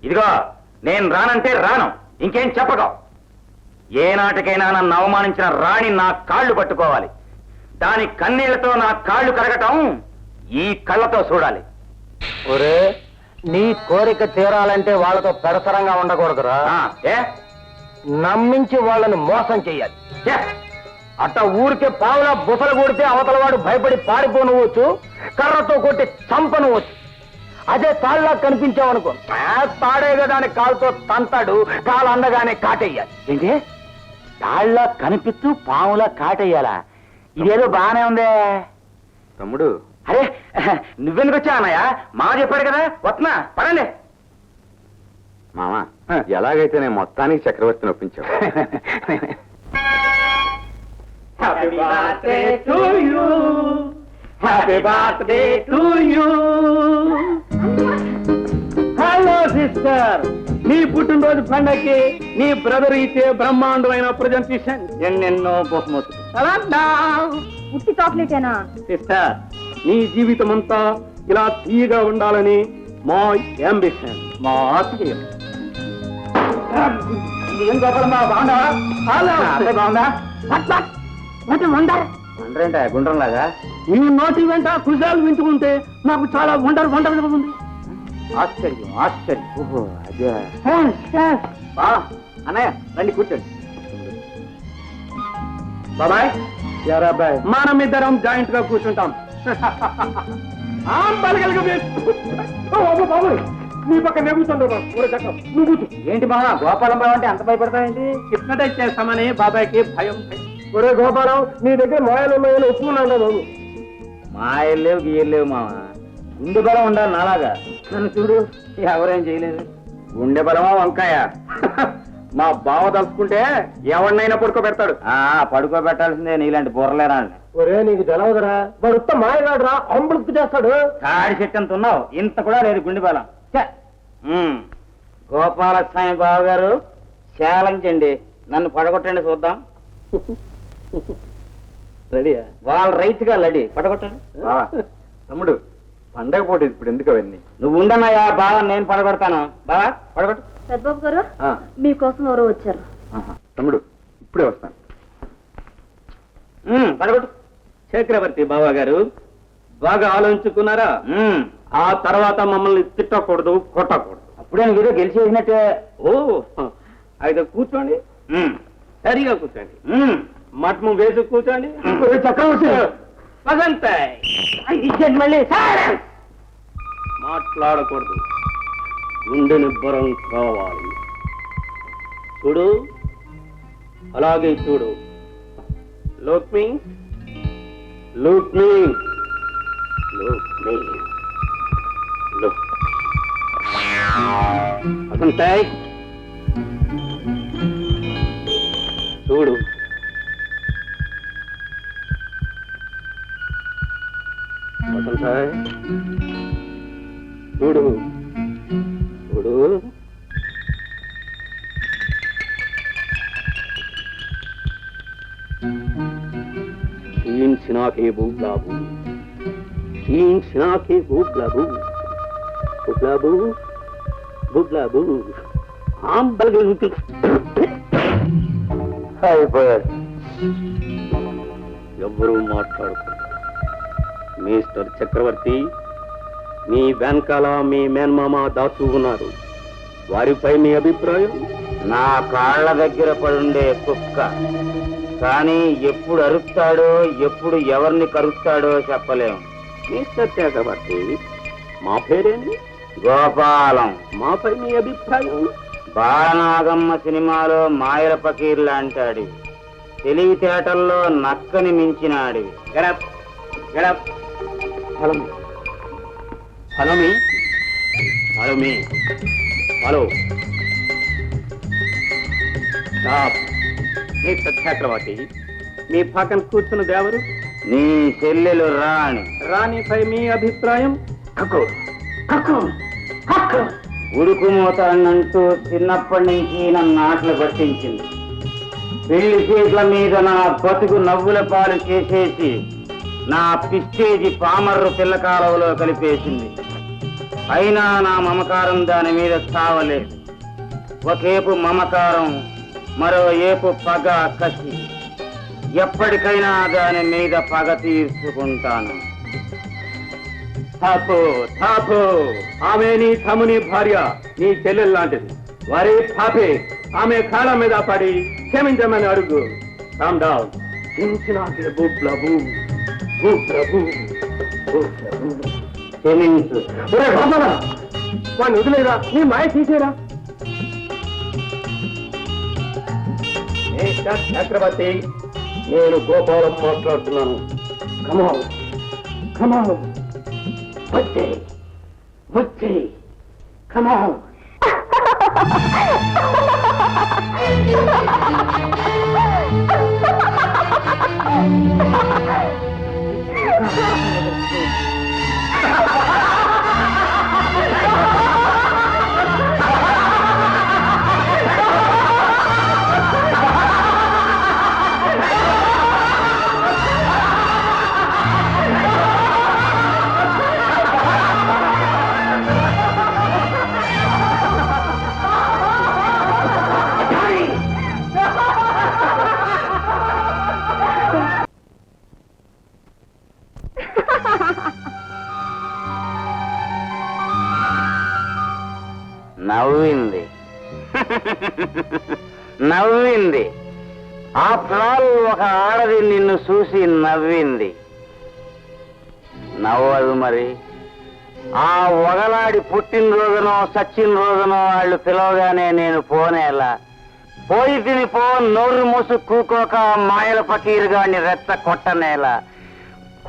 ఇదిగో నేను రానంటే రాను, ఇంకేం చెప్పక. ఏ నాటికైనా నన్ను అవమానించిన రాణి నా కాళ్ళు పట్టుకోవాలి. దాని కన్నీళ్లతో నా కాళ్ళు కరగటం ఈ కళ్ళతో చూడాలి. ఒరే, నీ కోరిక తీరాలంటే వాళ్ళతో పెడతరంగా ఉండకూడదురా. ఏ నమ్మించి వాళ్ళని మోసం చెయ్యాలి. అట్ట ఊరికే పావులా బుసలు కొడితే అవతల వాడు భయపడి పారిపోనువచ్చు, కర్రతో కొట్టి చంపనువచ్చు. అదే తాళ్ళ కనిపించావనుకో, తాడే కదా అని కాలుతో తంతాడు, కాలు అందగానే కాటేయాలి. ఏంటి తాళ్ళ కనిపిస్తూ పాములా కాటేయాలా? ఇదేదో బాగానే ఉందే తమ్ముడు. అరే నువ్వెందుకు వచ్చా అన్నయ్య? మా చెప్పాడు కదా, వస్తున్నా, పడండి. మామా, ఎలాగైతే నేను మొత్తానికి చక్రవర్తిని ఒప్పించావు. Happy birthday to you. Happy birthday to you. Hello sister, నీ పుట్టినరోజు పండగకి నీ బ్రదర్ ఇచ్చే బ్రహ్మాండమైన ప్రజెంటేషన్, ఎన్నెన్నో బహుమతులు. ఉట్టి చాక్లెటేనా? సిస్టర్, నీ జీవితం అంతా ఇలా తీయగా ఉండాలని మా అంబిషన్, మా ఆశయం. ఏం గోపాలమ్మా, బాగుండవా? అదే బాగుందా? వండరేంట గుండ్రంలాగా? నీ నోటి వెంట కుజాలు వింటుకుంటే నాకు చాలా వండర్గా ఉంది. ఆశ్చర్యం ఆశ్చర్యం. ఓహో అదే. అన్నయ్య రండి కూర్చోండి. బాబాయ్, బాబాయ్, మనమిద్దరం జాయింట్ గా కూర్చుంటాం. నీ పక్క నువ్వు ఏంటి మా గోపాలమ్మ అంటే అంత భయపడతావేంటి? హిప్నటైజ్ చేస్తామని బాబాయ్కి భయం. ఒరే గోపాలం, నీ దగ్గర మాయలు ఉన్నాయని ఒప్పుకున్నాను బాబు. మాయలు లేవు గీయలు లేవు మామ. గుండె బలం ఉండాలి నాలాగా. నన్ను చూడు, ఎవరేం చేయలేదు. గుండె బలమా వంకాయ? మా బావ తలుచుకుంటే ఎవరినైనా పడుకోబెడతాడు. పడుకోబెట్టాల్సిందే నీలాంటి బుర్రలేరా. ఒరే, నీకు తెలవదురా, వాడు ఉత్త మాయగాడురా, అంబుడుకు చేస్తాడు. కాడి చెట్టు అంత ఉన్నావు, ఇంత కూడా లేదు గుండె బలం. గోపాలస్వామి బాబు గారు చాలంచండి, నన్ను పడగొట్టండి చూద్దాం. రెడీయా? వాళ్ళ రైతుగా రెడీ, పడగొట్టండి. తమ్ముడు, పండగ పోటీ ఇప్పుడు ఎందుకు అవన్నీ? నువ్వు ఉండన్నాయా బాగా, నేను పడగొడతాను. బాగా పడగొట్టు. పెద్దబాబు గారు, మీకోసం ఎవరో వచ్చారు. తమ్ముడు, ఇప్పుడే వస్తాను. పడగొట్టు. చక్రవర్తి బాబా గారు, బాగా ఆలోచించుకున్నారా? ఆ తర్వాత మమ్మల్ని తిట్టకూడదు, కొట్టకూడదు. అప్పుడే నువ్వు ఏదో గెలిచేసినట్టే. ఓ అయితే కూర్చోండి, సరిగా కూర్చోండి, మఠము వేసి కూర్చోండి. చక్రవర్తి మళ్ళీ మాట్లాడకూడదు, గుండె నిబ్బరం కావాలి. చూడు, అలాగే చూడు. లుక్ మీ, లుక్ మీ, లుక్ మీ, లుక్. వసంతాయ్, చూడు. వసంతాయ్, చూడు, చూడు. तीन सिना के बुगलाबू, तीन सिना के बुगलाबू, बुगलाबू, बुगलाबू. हम बलगल ఎవరు మాట్లాడుకో. మిస్టర్ చక్రవర్తి, మీ వెనకాల మీ మేనమామ దాసు ఉన్నారు, వారిపై మీ అభిప్రాయం? నా కాళ్ళ దగ్గర పడుండే కుక్క, కానీ ఎప్పుడు అరుస్తాడో ఎప్పుడు ఎవరిని కరుస్తాడో చెప్పలేము. మిస్టర్ చక్రవర్తి, మా పేరేంటి? గోపాలం. మాపై మీ అభిప్రాయం? బాలనాగమ్మ సినిమాలో మాయల పకీర్ లాంటాడి, తెలివితేటల్లో నక్కని మించినాడివి. గడప్ గడప్. హలో హలో మీ హలో మీ హలో స్టాప్. మిస్టర్ చక్రవర్తి, మీ పక్కన కూర్చున్న దేవరు? నీ చెల్లెలు రాణి. రాణిపై మీ అభిప్రాయం? ఉడుకు మూతాన్నంటూ చిన్నప్పటి నుంచి నన్ను ఆటలు పట్టించింది. పెళ్లి చీట్ల మీద నా బతుకు నవ్వుల పాలు చేసేసి నా పిస్టేజి పామర్రు పిల్లకాలంలో కలిపేసింది. అయినా నా మమకారం దాని మీద చావలేదు. ఒకేపు మమకారం, మరో ఏపు పగ, కసి. ఎప్పటికైనా దాని మీద పగ తీర్చుకుంటాను. ఠాకూ ఠాకూ, ఆమె నీ తమ్ముని భార్య, నీ చెల్లెలు లాంటిది. వారి పాపే, ఆమె కాళ్ళ మీద పడి క్షమించమని అడుగు. Calm down. క్షమించినాకే భూ ప్రభు, భూ ప్రభు, భూ ప్రభు. క్షమించు. ఒరే బాబా, వాడిని వదిలేరా, నీ మాయ తీసేరా. చక్రవర్తి, నేను గోపాలం మాట్లాడుతున్నాను. కమాన్ కమాన్, వచ్చే వచ్చే, కమాన్. నవ్వింది నవ్వింది. ఆఫ్టర్ ఆల్ ఒక ఆడది నిన్ను చూసి నవ్వింది. నవ్వదు మరి. ఆ ఒగలాడి పుట్టినరోజునో సచ్చిన రోజునో వాళ్ళు పిలవగానే నేను పోనేలా. పోయి తిని పో, నోరు మూసు కూకోక మాయల పకీరుగాడిని రెచ్చ కొట్టనేలా.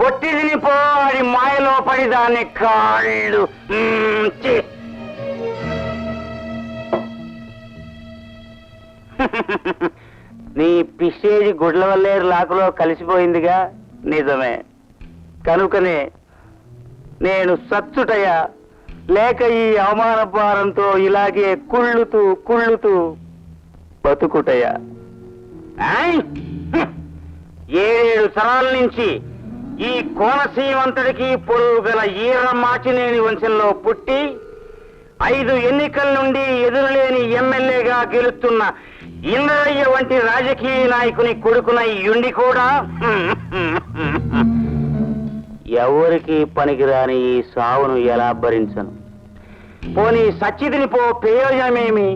కొట్టి తిని పో, అది మాయలో పడి దాన్ని కాళ్ళు నీ పిసేది గుడ్ల వల్లేరు లాకులో కలిసిపోయిందిగా. నిజమే. కనుకనే నేను సచ్చుటయా, లేక ఈ అవమాన భారంతో ఇలాగే కుళ్ళుతూ కుళ్ళుతూ బతుకుటయా? 7 తరాల నుంచి ఈ కోనసీమంతటికి పొరుగు గల ఈర మాచినేని వంశంలో పుట్టి 5 ఎన్నికల నుండి ఎదురులేని ఎమ్మెల్యేగా గెలుస్తున్న ఇంద్రయ్య వంటి రాజకీయ నాయకుని కొడుకునై యుండి కూడా ఎవరికి పనికిరాని ఈ సావును ఎలా భరించను? పోనీ సచ్చిదిని పో, ప్రయోజనమేమి?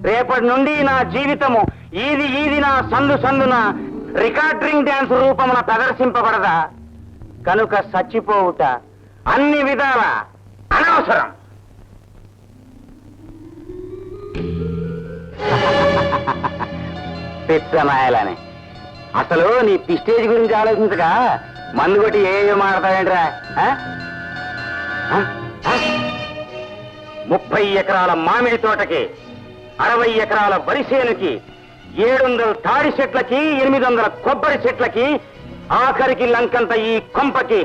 రేపటి నుండి నా జీవితము ఈది నా సందు సందున రికార్డింగ్ డ్యాన్స్ రూపమున ప్రదర్శింపబడదా? కనుక చచ్చిపోవుట అన్ని విధాల అనవసరం. పిచ్చనాయాలని అసలు నీ పిస్టేజ్ గురించి ఆలోచించగా మందు కొట్టి ఏ మాడతావేంట్రా? 30 ఎకరాల మామిడి తోటకి, 60 ఎకరాల వరిసేనుకి, 700 తాడి చెట్లకి, 800 కొబ్బరి చెట్లకి, ఆఖరికి లంకంత ఈ కొంపకి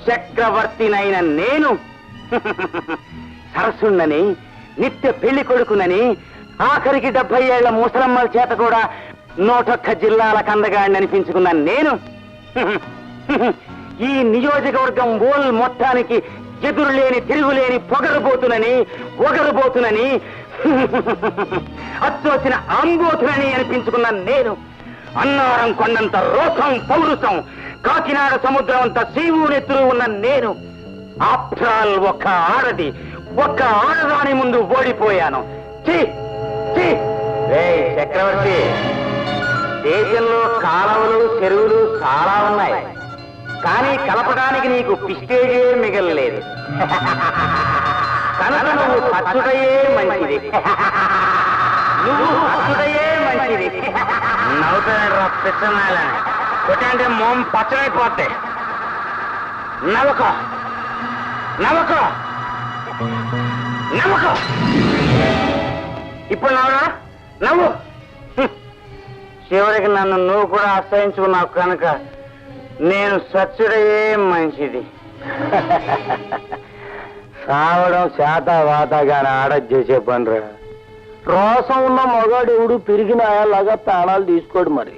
చక్రవర్తినైన నేను సరసున్నని, నిత్య పెళ్లి కొడుకునని, ఆఖరికి 70 ఏళ్ల ముసలమ్మల చేత కూడా 101 జిల్లాల కందగాడిని అనిపించుకున్న నేను ఈ నియోజకవర్గం ఓల్ మొత్తానికి ఎదురులేని తిరుగులేని ఒగరుబోతునని అచ్చోసిన అంబోతునని అనిపించుకున్న నేను అన్నారం కొండంత రోషం, పౌరుషం, కాకినాడ సముద్రం అంత శివునెత్తులు ఉన్న నేను ఆఫ్టర్ ఆల్ ఒక్క ఆడదాని ముందు ఓడిపోయాను. చక్రవర్తి, దేశంలో కాలవలు, చెరువులు చాలా ఉన్నాయి, కానీ కలపడానికి నీకు పిస్టేజే మిగలలేదు. కనుక నువ్వు పచ్చుడయే మంచిది. నవ్వుతాడు రా పిచ్చనాలని. కొట్టంటే మొహం పచ్చడైపోతే నవ్వకో. ఇప్పుడు నవ్వు. చివరికి నన్ను నువ్వు కూడా అసహించుకున్నావు కనుక నేను సచ్చుడయే మంచిది. సావడం శాత వాతాగానే ఆడొచ్చేసే పనిరా. రోసం ఉన్న మగాడెవడు పెరిగిన ఆయలాగా ప్రాణాలు తీసుకోడు. మరి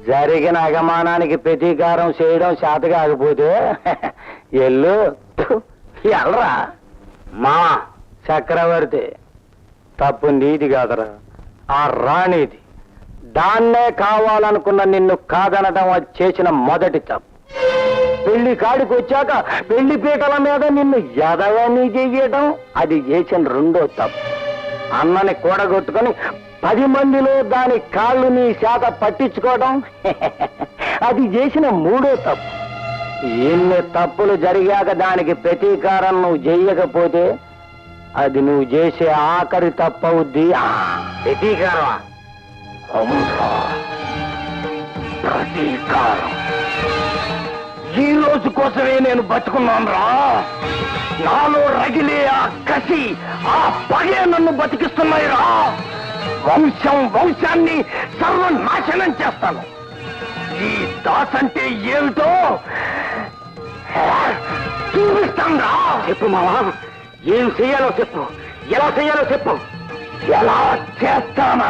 జరిగిన అగమానానికి ప్రతీకారం చేయడం శాత కాకపోతే ఎల్లు ఎల్రా మా చక్రవర్తి తప్పు నీది కాదరా, ఆ రాణిది. దాన్నే కావాలనుకున్న నిన్ను కాదనడం అది చేసిన మొదటి తప్పు. పెళ్లి కాడికి వచ్చాక పెళ్లి పీటల మీద నిన్ను ఎదవని చెయ్యటం అది చేసిన రెండో తప్పు. అన్నని కూడగొట్టుకొని 10 మందిలో దాని కాళ్ళు నీ శాత పట్టించుకోవడం అది చేసిన మూడో తప్పు. ఎన్ని తప్పులు జరిగాక దానికి ప్రతీకారం నువ్వు చెయ్యకపోతే అది నువ్వు చేసే ఆఖరి తప్పవుద్ది. ప్రతీకారం ప్రతీకారం ఈ రోజు కోసమే నేను బతుకున్నాను రా. నాలో రగిలే ఆ కసి, ఆ పగే నన్ను బతికిస్తున్నాయి రా. వంశాన్ని సర్వనాశనం చేస్తాను. ఈ దాస్ అంటే ఏమిటో చూపిస్తాను రా. చెప్పు మావా, ఏం చెయ్యాలో చెప్పు, ఎలా చెయ్యాలో చెప్పు. ఎలా చేస్తానా?